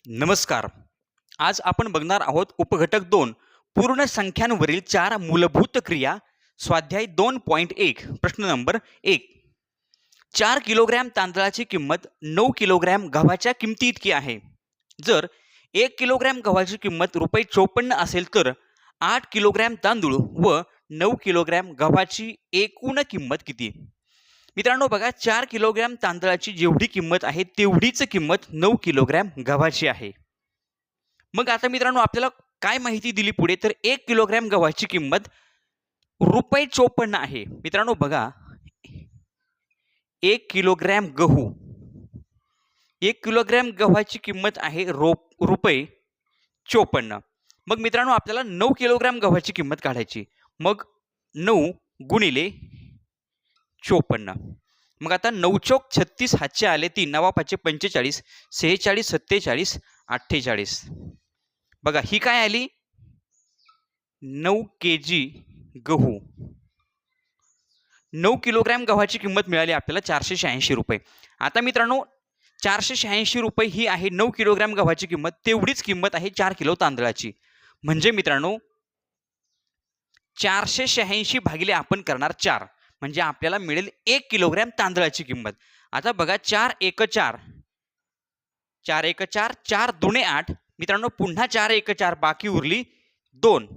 नमस्कार. आज आपण बघणार आहोत उपघटक 2 पूर्ण संख्यांवरील 4 मूलभूत क्रिया. स्वाध्याय 2.1 प्रश्न नंबर 1. 4 किलोग्रॅम तांदळाची किंमत 9 किलोग्रॅम गव्हाच्या किमती इतकी आहे. जर 1 किलोग्रॅम गव्हाची किंमत ₹54 असेल तर 8 किलोग्रॅम तांदूळ व 9 किलोग्रॅम गव्हाची एकूण किंमत किती? मित्रांनो बघा, 4 किलोग्रॅम तांदळाची जेवढी किंमत आहे तेवढीच किंमत 9 किलोग्रॅम गव्हाची आहे. मग आता मित्रांनो आपल्याला काय माहिती दिली पुढे, तर 1 किलोग्रॅम गव्हाची किंमत ₹54 आहे. मित्रांनो बघा, 1 किलोग्रॅम गहू, 1 किलोग्रॅम गव्हाची किंमत आहे ₹54. मग मित्रांनो आपल्याला 9 किलोग्रॅम गव्हाची किंमत काढायची. मग 9 गुणिले 54. मग आता 9 चौक 36, हातचे आले 3, 9 5 45, 46 47 48. बघा ही काय आली, 9 केजी गहू. 9 किलोग्रॅम गव्हाची किंमत मिळाली आपल्याला ₹486. आता मित्रांनो 486 रुपये ही आहे 9 किलोग्रॅम गव्हाची किंमत. तेवढीच किंमत आहे 4 किलो तांदळाची. म्हणजे मित्रांनो 486 भागिले आपण करणार 4, म्हणजे आपल्याला मिळेल 1 किलोग्रॅम तांदळाची किंमत. आता बघा 4 1 4, 4 1 4, 4 दुणे 8. मित्रांनो पुन्हा 4 1 4, बाकी उरली 2.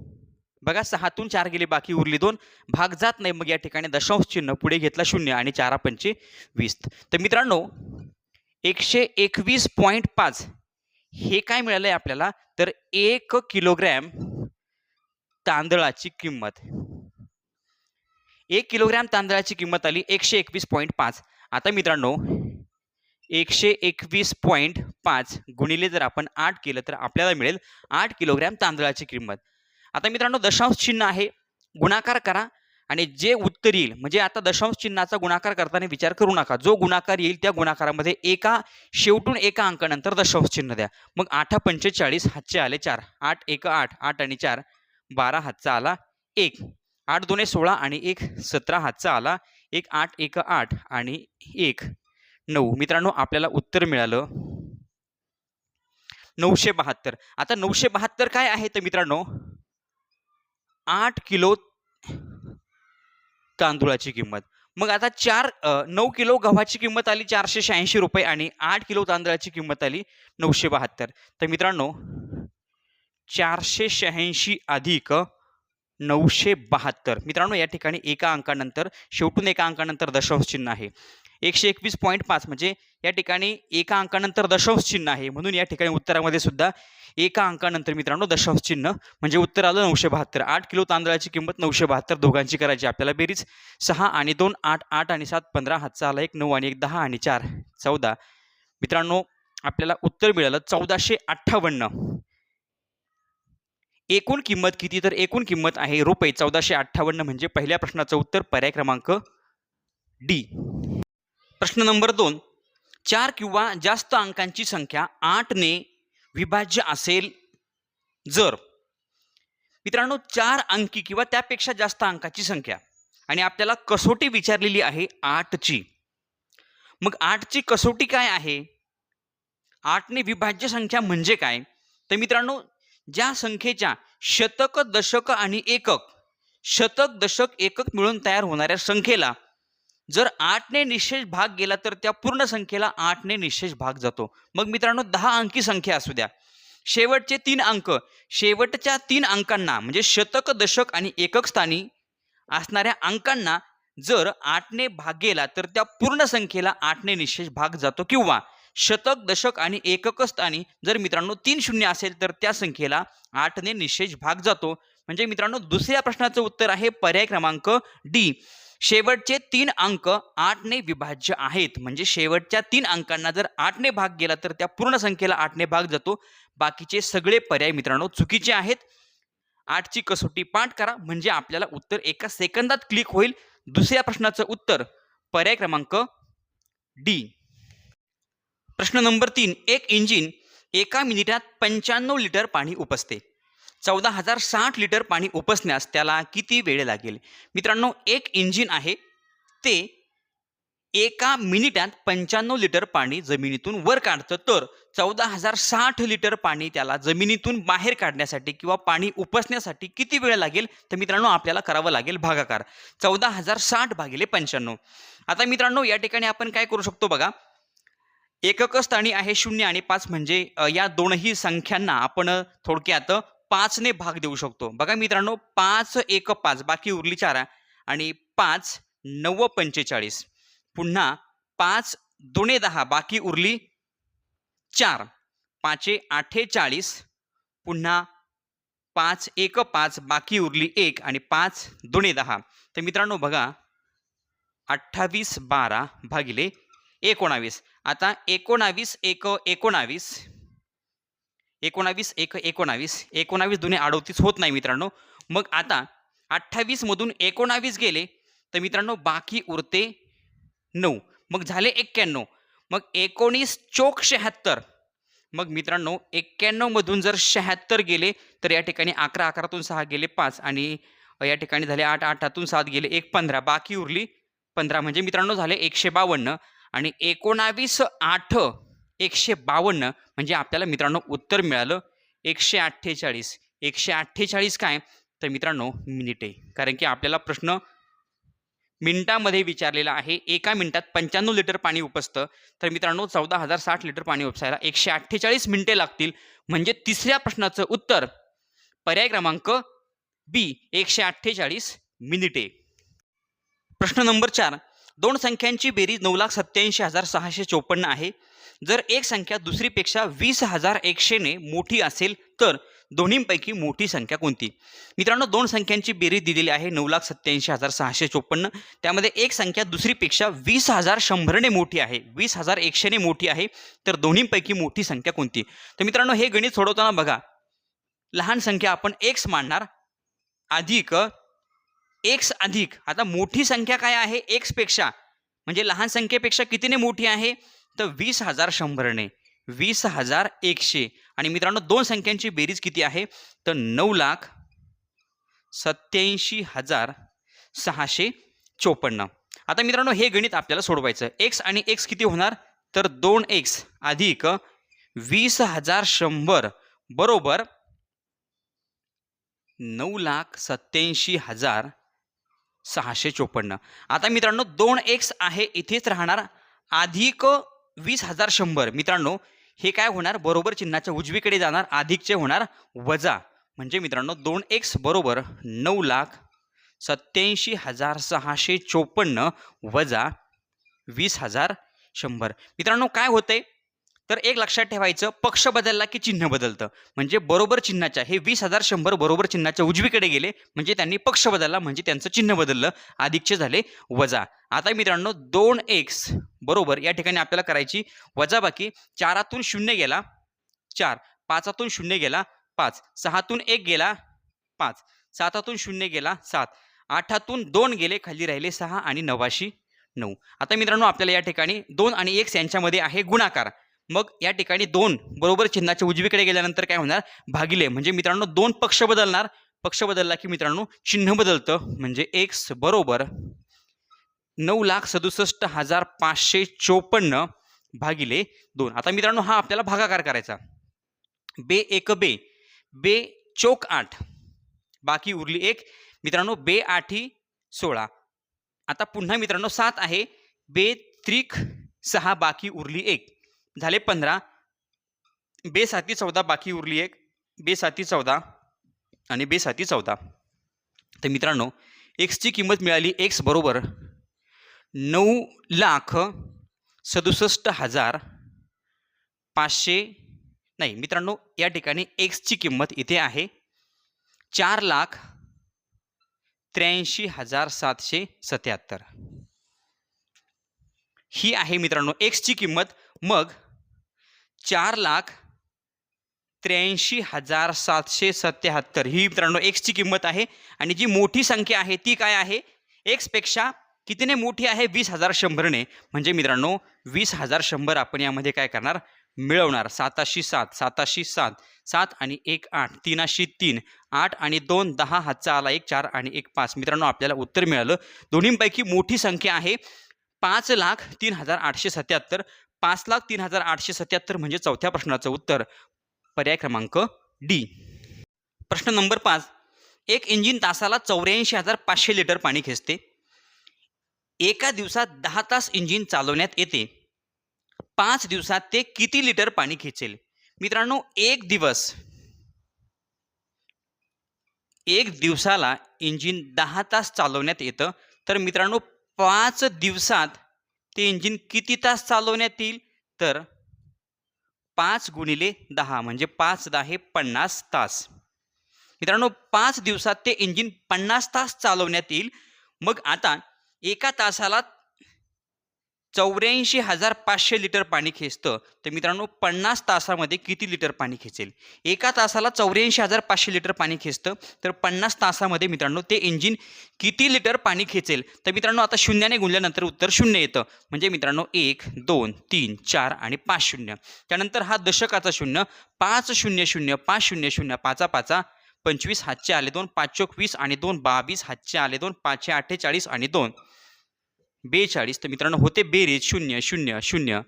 बघा 6तून 4 गेले, बाकी उरली 2. भाग जात नाही, मग या ठिकाणी दशांश चिन्ह पुढे घेतला 0 आणि 4 पंचे 20. तर मित्रांनो 121.5 हे काय मिळालंय आपल्याला, तर 1 किलोग्रॅम तांदळाची किंमत. 1 किलोग्रॅम तांदळाची किंमत आली 121.5. आता मित्रांनो 121.5 गुणिले जर आपण 8 केलं तर आपल्याला मिळेल 8 किलोग्रॅम तांदळाची किंमत. आता मित्रांनो दशांश चिन्ह आहे, गुणाकार करा आणि जे उत्तर येईल, म्हणजे आता दशांश चिन्हाचा गुणाकार करताना विचार करू नका, जो गुणाकार येईल त्या गुणाकारामध्ये शेवटून एका अंकानंतर दशांश चिन्ह द्या. मग 8 45, हातचे आले 4, 8 1 8, 8 आणि 4 12, हातचा आला 1, 8 2 16 आणि 1 17, हातचा आला 1, 8 1 8 आणि 1 9. मित्रांनो आपल्याला उत्तर मिळालं 972. आता 972 काय आहे तर मित्रांनो 8 किलो तांदूळाची किंमत. मग आता 9 किलो गव्हाची किंमत आली 486 रुपये आणि 8 किलो तांदळाची किंमत आली 972. तर मित्रांनो 486 अधिक 972. मित्रांनो या ठिकाणी एका अंकानंतर, शेवटून एका अंकानंतर दशांश चिन्ह आहे. 121.5 म्हणजे या ठिकाणी एका अंकानंतर दशांश चिन्ह आहे, म्हणून या ठिकाणी उत्तरामध्ये सुद्धा एका अंकानंतर मित्रांनो दशांश चिन्ह, म्हणजे उत्तर आलं 972. 8 किलो तांदळाची किंमत 972. दोघांची करायची आपल्याला बेरीज. 6 आणि 2 8, 8 आणि 7 15, हातचा आला 1, 9 आणि 1 10 आणि 4 14. मित्रांनो आपल्याला उत्तर मिळालं 1458. एकूण किंमत किती, तर एकूण किंमत आहे रुपये 1458. म्हणजे पहिल्या प्रश्नाचं उत्तर पर्याय क्रमांक डी. प्रश्न नंबर 2. 4 किंवा जास्त अंकांची संख्या 8 ने विभाज्य असेल जर. मित्रांनो 4 अंकी किंवा त्यापेक्षा जास्त अंकाची संख्या आणि आपल्याला कसोटी विचारलेली आहे 8 ची. मग 8 ची कसोटी काय आहे, 8 ने विभाज्य संख्या म्हणजे काय, तर मित्रांनो ज्या संख्येच्या शतक दशक आणि एकक, शतक दशक एकक मिळून तयार होणाऱ्या संख्येला जर 8 ने निशेष भाग गेला तर त्या पूर्ण संख्येला 8 ने निशेष भाग जातो. मग मित्रांनो 10 अंकी संख्या असू द्या, शेवटचे 3 अंक, शेवटच्या 3 अंकांना म्हणजे शतक दशक आणि एकक स्थानी असणाऱ्या अंकांना जर 8 ने भाग गेला तर त्या पूर्ण संख्येला 8 ने निशेष भाग जातो. किंवा शतक दशक आणि एकक स्थानी जर मित्रांनो 3 शून्य असेल तर त्या संख्येला 8 ने निशेष भाग जातो. म्हणजे मित्रांनो दुसऱ्या प्रश्नाचं उत्तर आहे पर्याय क्रमांक डी. शेवटचे 3 अंक 8 ने विभाज्य आहेत, म्हणजे शेवटच्या 3 अंकांना जर 8 ने भाग गेला तर त्या पूर्ण संख्येला 8 ने भाग जातो. बाकीचे सगळे पर्याय मित्रांनो चुकीचे आहेत. 8 ची कसोटी पाठ करा, म्हणजे आपल्याला उत्तर एका सेकंदात क्लिक होईल. दुसऱ्या प्रश्नाचं उत्तर पर्याय क्रमांक डी. प्रश्न नंबर 3. एक इंजिन एका मिनिटात 95 लिटर पाणी उपसते. 14,060 लिटर पाणी उपसण्यास त्याला किती वेळ लागेल. मित्रांनो एक इंजिन आहे, ते एका मिनिटात 95 लिटर पाणी जमिनीतून वर काढतं, तर 14,060 लिटर पाणी त्याला जमिनीतून बाहेर काढण्यासाठी किंवा पाणी उपसण्यासाठी किती वेळ लागेल? तर मित्रांनो आपल्याला करावं लागेल भागाकार. 14,060 भागिले 95. आता मित्रांनो या ठिकाणी आपण काय करू शकतो बघा, एकक स्थानी आहे 0 आणि 5 म्हणजे या दोनही संख्यांना आपण थोडक्यात 5 ने भाग देऊ शकतो. बघा मित्रांनो 5 एक 5 बाकी उरली 4 आणि 5 9 45. पुन्हा 5 2 10 बाकी उरली 4. 5 8 40. पुन्हा 5 एक 5 बाकी उरली 1 आणि 5 2 10. तर मित्रांनो बघा 28 12 भागिले 19. आता 19 एक 19. 19 एक 19. 19 दुने 38 होत नाही मित्रांनो. मग आता 28 मधून 19 गेले तर मित्रांनो बाकी उरते 9. मग झाले 91. मग 19 चोक 76. मग मित्रांनो 91 मधून जर 76 गेले तर या ठिकाणी 11 11तून 6 गेले 5 आणि या ठिकाणी झाले 8 8तून 7 गेले 1 15 बाकी उरली 15 म्हणजे मित्रांनो झाले 152 आणि 19 8 152 म्हणजे आपल्याला मित्रांनो उत्तर मिळालं 148. 148 काय तर मित्रांनो मिनिटे, कारण की आपल्याला प्रश्न मिनिटांमध्ये विचारलेला आहे. एका मिनिटात 95 लिटर पाणी उपसतं, तर मित्रांनो 14,060 लिटर पाणी उपसायला 148 मिनिटे लागतील. म्हणजे तिसऱ्या प्रश्नाचं उत्तर पर्याय क्रमांक बी 148 मिनिटे. प्रश्न नंबर 4. दोन संख्यांची बेरीज 9,87,654 आहे. जर एक संख्या दुसरीपेक्षा 20,100 ने मोठी असेल तर दोन्हींपैकी मोठी संख्या कोणती? मित्रांनो दोन संख्यांची बेरीज दिलेली आहे 9,87,654. त्यामध्ये एक संख्या दुसरीपेक्षा 20,100 ने मोठी आहे, 20,100 ने मोठी आहे, तर दोन्हींपैकी मोठी संख्या कोणती? तर मित्रांनो हे गणित सोडवताना बघा, लहान संख्या आपण x मांडणार अधिक x अधिक, आता मोठी संख्या काय आहे x पेक्षा, म्हणजे लहान संख्येपेक्षा कितीने मोठी आहे तर 20,100 ने, 20,100. आणि मित्रांनो दोन संख्यांची बेरीज किती आहे तर 9,87,654. आता मित्रांनो हे गणित आपल्याला सोडवायचं. x आणि x किती होणार तर 2x अधिक 20,100 बरोबर 9,87,654. आता मित्रांनो 2x आहे इथेच राहणार अधिक 20,100. मित्रांनो हे काय होणार बरोबर चिन्हाच्या उजवीकडे जाणार, अधिकचे होणार वजा, म्हणजे मित्रांनो 2x बरोबर 9,87,654 वजा 20,100. मित्रांनो काय होतंय तर एक लक्षात ठेवायचं, पक्ष बदलला की चिन्ह बदलतं. म्हणजे बरोबर चिन्हाच्या हे 20,100 बरोबर चिन्हाच्या उजवीकडे गेले म्हणजे त्यांनी पक्ष बदलला, म्हणजे त्यांचं चिन्ह बदललं, अधिकचे झाले वजा. आता मित्रांनो 2x बरोबर या ठिकाणी आपल्याला करायची वजाबाकी. 4तून 0 गेला 4, 5तून 0 गेला 5, 6तून 1 गेला 5, 7तून 0 गेला 7, 8तून 2 गेले खाली राहिले 6 आणि 9,9. आता मित्रांनो आपल्याला या ठिकाणी 2 आणि x यांच्यामध्ये आहे गुणाकार. मग या ठिकाणी 2 बरोबर चिन्हाच्या उजवीकडे गेल्यानंतर काय होणार भागिले, म्हणजे मित्रांनो 2 पक्ष बदलणार, पक्ष बदलला की मित्रांनो चिन्ह बदलतं, म्हणजे x बरोबर 9,67,554 भागिले 2. आता मित्रांनो हा आपल्याला भागाकार करायचा. बे एक बे, बे चोक 8 बाकी उरली 1. मित्रांनो बे 8 16. आता पुन्हा मित्रांनो 7 आहे, बे त्रिक 6 बाकी उरली 1 झाले 15. बे 7 14 बाकी उरली 1, बे 7 14 आणि बे 7 14. तर मित्रांनो x ची किंमत मिळाली x बरोबर 9,67,500 नाही मित्रांनो या ठिकाणी x ची किंमत इथे आहे 4,83,777. ही आहे मित्रांनो x ची किंमत. मग 4,83,777 ही मित्रांनो x ची किंमत आहे. आणि जी मोठी संख्या आहे ती काय आहे x पेक्षा कितीने मोठी आहे 20,100 ने, म्हणजे मित्रांनो 20,100 आपण यामध्ये काय करणार मिळवणार. 7,700 7,700 7 आणि 1 8 3,300 8 आणि 2 10 हातचा आला 1 4 आणि 1 5. मित्रांनो आपल्याला उत्तर मिळालं. दोन्हींपैकी मोठी संख्या आहे 5,03,877. 5,03,877 म्हणजे चौथ्या प्रश्नाचं उत्तर पर्याय क्रमांक डी. प्रश्न नंबर 5. एक इंजिन तासाला 84,500 लिटर पाणी खेचते. एका दिवसात 10 तास इंजिन चालवण्यात येते. 5 दिवसात ते किती लिटर पाणी खेचेल? मित्रांनो, एक दिवसाला इंजिन 10 तास चालवण्यात येतं. तर मित्रांनो 5 दिवसात ते इंजिन किती तास चालवण्यात येईल? तर 5 गुणिले 10 म्हणजे 5 10 हे 50 तास. मित्रांनो 5 दिवसात ते इंजिन 50 तास चालवण्यात येईल. मग आता एका तासाला 84,500 लिटर पाणी खेचतं. तर मित्रांनो 50 तासामध्ये किती लिटर पाणी खेचेल? एका तासाला 84,500 लिटर पाणी खेचतं. तर 50 तासामध्ये मित्रांनो ते इंजिन किती लिटर पाणी खेचेल? तर मित्रांनो आता शून्याने गुणल्यानंतर उत्तर 0 येतं. म्हणजे मित्रांनो 1 2 3 4 आणि 5 शून्य. त्यानंतर हा दशकाचा शून्य 5 0 0 5 0 0 5 5 25 हातचे आले 2 5 चोक 20 आणि 2 22 हातचे आले 2 5 48 आणि 2 42. तर मित्रांनो होते बेरीज 0 0 0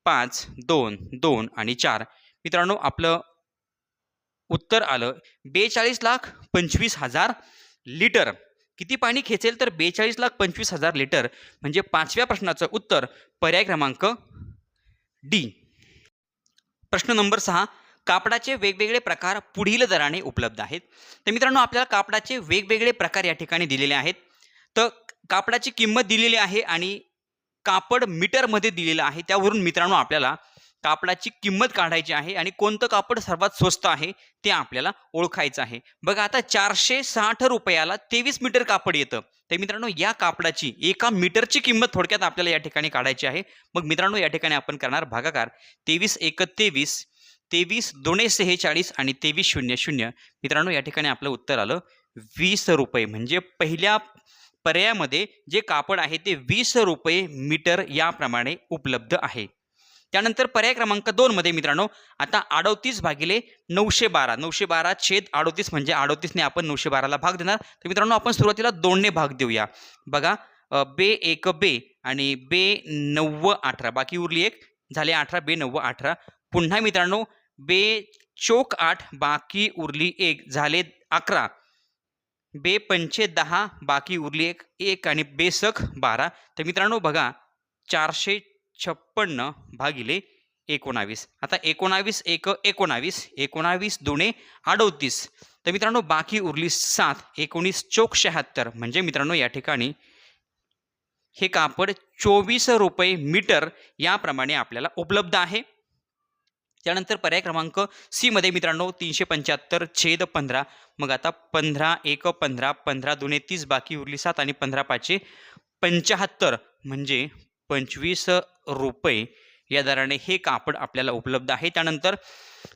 5 2 2 आणि 4. मित्रांनो आपलं उत्तर आलं 42,25,000 लिटर. किती पाणी खेचेल? तर 42,25,000 लिटर म्हणजे पाचव्या प्रश्नाचं उत्तर पर्याय क्रमांक डी. प्रश्न नंबर 6. कापडाचे वेगवेगळे प्रकार पुढील दराने उपलब्ध आहेत. तर मित्रांनो आपल्याला कापडाचे वेगवेगळे प्रकार या ठिकाणी दिलेले आहेत. तर कापडाची किंमत दिलेली आहे आणि कापड मीटरमध्ये दिलेलं आहे. त्यावरून मित्रांनो आपल्याला कापडाची किंमत काढायची आहे आणि कोणतं कापड सर्वात स्वस्त आहे ते आपल्याला ओळखायचं आहे. बघा आता 460 रुपयाला 23 मीटर कापड येतं. तर मित्रांनो या कापडाची एका मीटरची किंमत थोडक्यात आपल्याला या ठिकाणी काढायची आहे. मग मित्रांनो या ठिकाणी आपण करणार भागाकार 23 1 23 23 2 46 आणि 23 0 0. मित्रांनो या ठिकाणी आपलं उत्तर आलं 20 रुपये. म्हणजे पहिल्या पर्यायामध्ये जे कापड आहे ते 20 रुपये मीटर याप्रमाणे उपलब्ध आहे. त्यानंतर पर्याय क्रमांक 2 मध्ये मित्रांनो आता 38 भागिले 912 912 छेद 38 म्हणजे 38 ने आपण 912ला भाग देणार. तर मित्रांनो आपण सुरुवातीला 2 ने भाग देऊया. बघा बे 1 बे आणि बे 9 18 बाकी उरली 1 झाले 18 बे 9 18. पुन्हा मित्रांनो बे चोक 8 बाकी उरली 1 झाले 11. बे पंचे 10 बाकी उरली 1 आणि बेसक 12. तर मित्रांनो बघा 456 भागिले 19. आता 19 1 19 19 2 38. तर मित्रांनो बाकी उरली 7 19 चोक 76. म्हणजे मित्रांनो या ठिकाणी हे कापड 24 रुपये मीटर याप्रमाणे आपल्याला उपलब्ध आहे. त्यानंतर पर्याय क्रमांक सी मध्ये मित्रांनो 375 छेद 15. मग आता 15 1 15 15 2 30 बाकी उरली 7 आणि 15 5 75 म्हणजे 25 रुपये या दराने हे कापड आपल्याला उपलब्ध आहे. त्यानंतर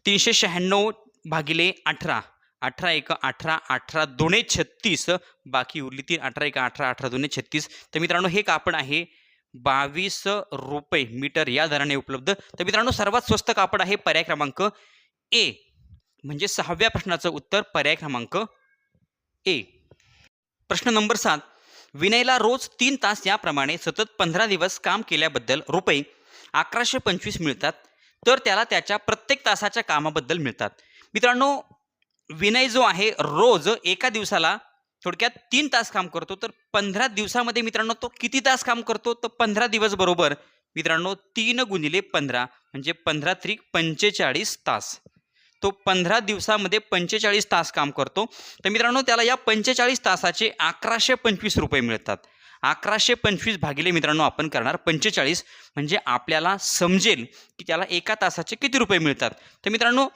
396 भागिले 18 18 1 18 18 2 36 बाकी उरली 3 18 1 18 18 2 36. तर मित्रांनो हे कापड आहे 22 रुपये मीटर या दराने उपलब्ध. तर मित्रांनो सर्वात स्वस्त कापड आहे पर्याय क्रमांक ए. म्हणजे 6व्या प्रश्नाचं उत्तर पर्याय क्रमांक ए. प्रश्न नंबर 7. विनयला रोज 3 तास याप्रमाणे सतत 15 दिवस काम केल्याबद्दल रुपये 1125 मिळतात. तर त्याला त्याच्या प्रत्येक तासाच्या कामाबद्दल मिळतात. मित्रांनो विनय जो आहे रोज एका दिवसाला थोडक्यात 3 तास काम करतो. तर 15 दिवसामध्ये मित्रांनो तो किती तास काम करतो? तर 15 दिवस बरोबर मित्रांनो 3 गुणिले 15 म्हणजे 15 त्रिक 45 तास. तो 15 दिवसामध्ये 45 तास काम करतो. तर मित्रांनो त्याला या 45 तासाचे 1125 रुपये मिळतात. 1125 भागिले मित्रांनो आपण करणार 45 म्हणजे आपल्याला समजेल की त्याला एका तासाचे किती रुपये मिळतात. तर मित्रांनो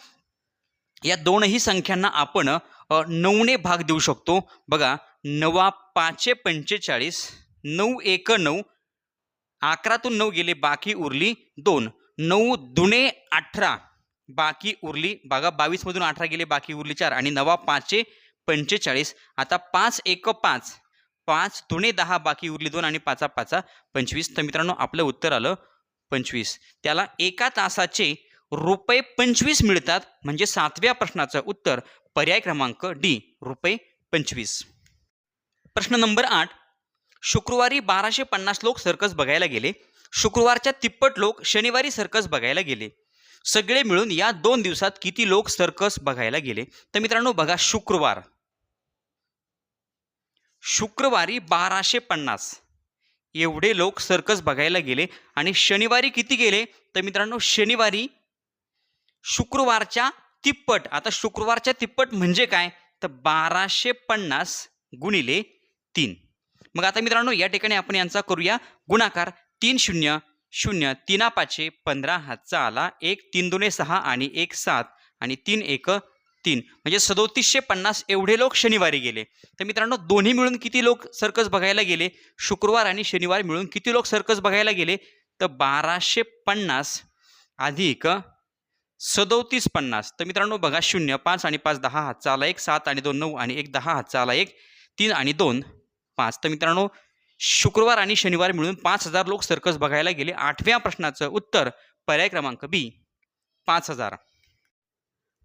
या दोनही संख्यांना आपण 9 ने भाग देऊ शकतो. बघा 9 5 45 9 1 9 11तून 9 गेले बाकी उरली 2 9 दुणे 18 बाकी उरली बघा 22 मधून 18 गेले बाकी उरली 4 आणि 9 5 45. आता 5 1 5 5 दुणे 10 बाकी उरली 2 आणि 5 5 25. तर मित्रांनो आपलं उत्तर आलं 25. त्याला एका तासाचे रुपये 25 मिळतात. म्हणजे 7व्या प्रश्नाचं उत्तर पर्याय क्रमांक डी रुपये 25. प्रश्न नंबर 8. शुक्रवारी 1250 लोक सर्कस बघायला गेले. शुक्रवारच्या तिप्पट लोक शनिवारी सर्कस बघायला गेले. सगळे मिळून या 2 दिवसात किती लोक सर्कस बघायला गेले? तर मित्रांनो बघा, शुक्रवारी 1250 एवढे लोक सर्कस बघायला गेले आणि शनिवारी किती गेले? तर मित्रांनो शनिवारी शुक्रवारच्या तिप्पट. आता शुक्रवारच्या तिप्पट म्हणजे काय? तर 1250 गुणिले 3. मग आता मित्रांनो या ठिकाणी आपण यांचा करूया गुणाकार. 3 0 0 3 5 15 हातचा आला 1 3 2 6 आणि 1 7 आणि 3 1 3 म्हणजे 3750 एवढे लोक शनिवारी गेले. तर मित्रांनो दोन्ही मिळून किती लोक सर्कस बघायला गेले? शुक्रवार आणि शनिवार मिळून किती लोक सर्कस बघायला गेले? तर 1250 अधिक 3750. तर मित्रांनो बघा 0 5 आणि 5 10 हातचा आला 1 7 आणि 2 9 आणि 1 10 हातचा आला 1 3 आणि 2 5. तर मित्रांनो शुक्रवार आणि शनिवार मिळून 5000 लोक सर्कस बघायला गेले. 8व्या प्रश्नाचं उत्तर पर्याय क्रमांक बी 5000.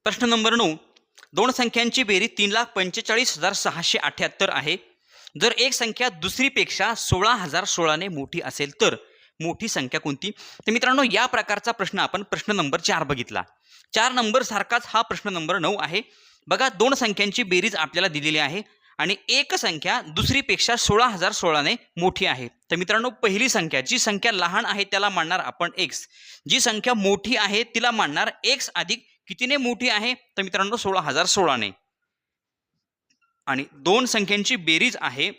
प्रश्न नंबर 9. दोन संख्यांची बेरीज 3,45,678 आहे. जर एक संख्या दुसरीपेक्षा 16,016 ने मोठी असेल तर मोठी संख्या कोणती? तर मित्रांनो या प्रकारचा प्रश्न आपण प्रश्न नंबर 4 बघितला. 4 नंबर सारखाच हा प्रश्न नंबर 9 आहे. बघा, दोन संख्यांची बेरीज आपल्याला दिलेली आहे आणि एक संख्या दुसरीपेक्षा 16,016 ने मोठी आहे. तर मित्रांनो पहिली संख्या, जी संख्या लहान आहे त्याला मानणार आपण x, जी संख्या मोठी आहे तिला मानणार x अधिक कितीने मोठी आहे? तर मित्रांनो 16,016 ने. आणि दोन संख्यांची बेरीज आहे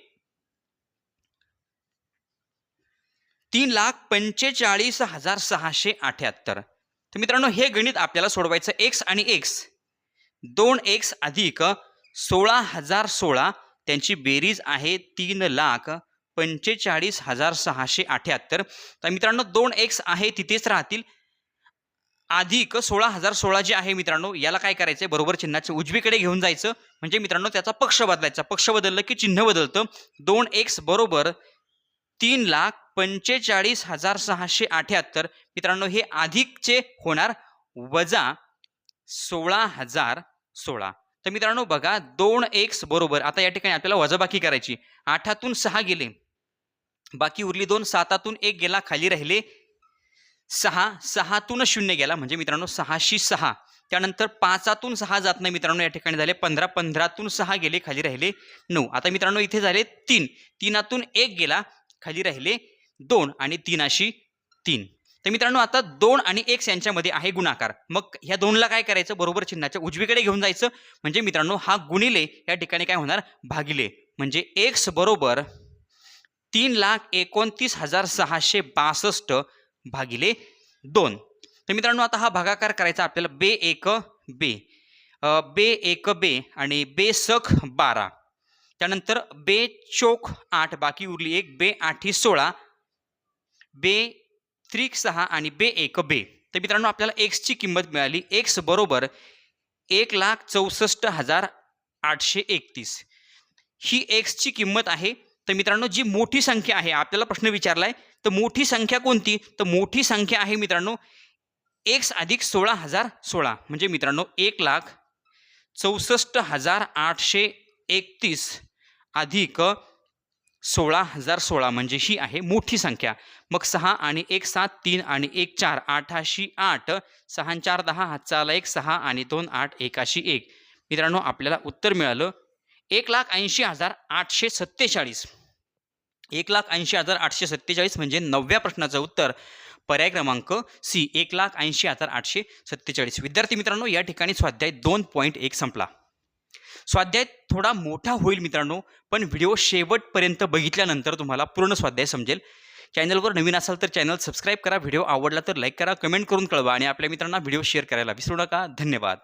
3,45,678. तर मित्रांनो हे गणित आपल्याला सोडवायचं. x आणि x 2x अधिक 16,016 त्यांची बेरीज आहे 3,45,678. तर मित्रांनो 2x आहे तिथेच राहतील, अधिक 16,016 जे आहे मित्रांनो याला काय करायचंय? बरोबर चिन्हाच्या उजवीकडे घेऊन जायचं. म्हणजे मित्रांनो त्याचा पक्ष बदलायचा. पक्ष बदललं की चिन्ह बदलतं. 2x बरोबर 3,45,678. मित्रांनो हे अधिकचे होणार वजा 16,016. तर मित्रांनो बघा 2x बरोबर, आता या ठिकाणी आपल्याला वजाबाकी करायची. 8तून 6 गेले, बाकी उरली 2. 7तून 1 गेला, खाली राहिले 6. 6तून 0 गेला म्हणजे मित्रांनो 6शी 6. त्यानंतर 5तून 6 जात नाही मित्रांनो, या ठिकाणी झाले 15. 15तून 6 गेले, खाली राहिले 9. आता मित्रांनो इथे झाले 3. 3तून 1 गेला, खाली राहिले 2 आणि 3शी 3. तर मित्रांनो आता 2 आणि x यांच्यामध्ये आहे गुणाकार. मग ह्या 2ला काय करायचं? बरोबर चिन्हाच्या उजवीकडे घेऊन जायचं. म्हणजे मित्रांनो हा गुणिले या ठिकाणी काय होणार? भागिले. म्हणजे x बरोबर 3,29,662 भागिले 2. तर मित्रांनो आता हा भागाकार करायचा आपल्याला. बे 1 बे आणि बे सख 12. त्यानंतर बे चोक 8, बाकी उरली 1. बे 8 16, बे 3 6 आणि बे 1 बे. तर मित्रांनो आपल्याला x ची किंमत मिळाली. x बरोबर 1,64,831 ही x ची किंमत आहे. तर मित्रांनो जी मोठी संख्या आहे, आपल्याला प्रश्न विचारलाय तर मोठी संख्या कोणती? तर मोठी संख्या आहे मित्रांनो x अधिक 16,016 म्हणजे मित्रांनो 1,64,831 अधिक 16,016 म्हणजे ही आहे मोठी संख्या. मग 6 आणि 1 7 3 आणि 1 4 8शी 8. 6 4 10 हातचा आला 1 6 आणि 2 8 1शी 1. मित्रांनो आपल्याला उत्तर मिळालं 1,80,847. 1,80,847 म्हणजे 9व्या प्रश्नाचं उत्तर पर्याय क्रमांक सी 1,80,847. विद्यार्थी मित्रांनो या ठिकाणी स्वाध्याय 2.1 संपला. स्वाध्याय थोडा मोठा होईल मित्रांनो, पण व्हिडिओ शेवटपर्यंत बघितल्यानंतर तुम्हाला पूर्ण स्वाध्याय समजेल. चॅनलवर नवीन असाल तर चॅनल सबस्क्राईब करा. व्हिडिओ आवडला तर लाईक करा, कमेंट करून कळवा आणि आपल्या मित्रांना व्हिडिओ शेअर करायला विसरू नका. धन्यवाद.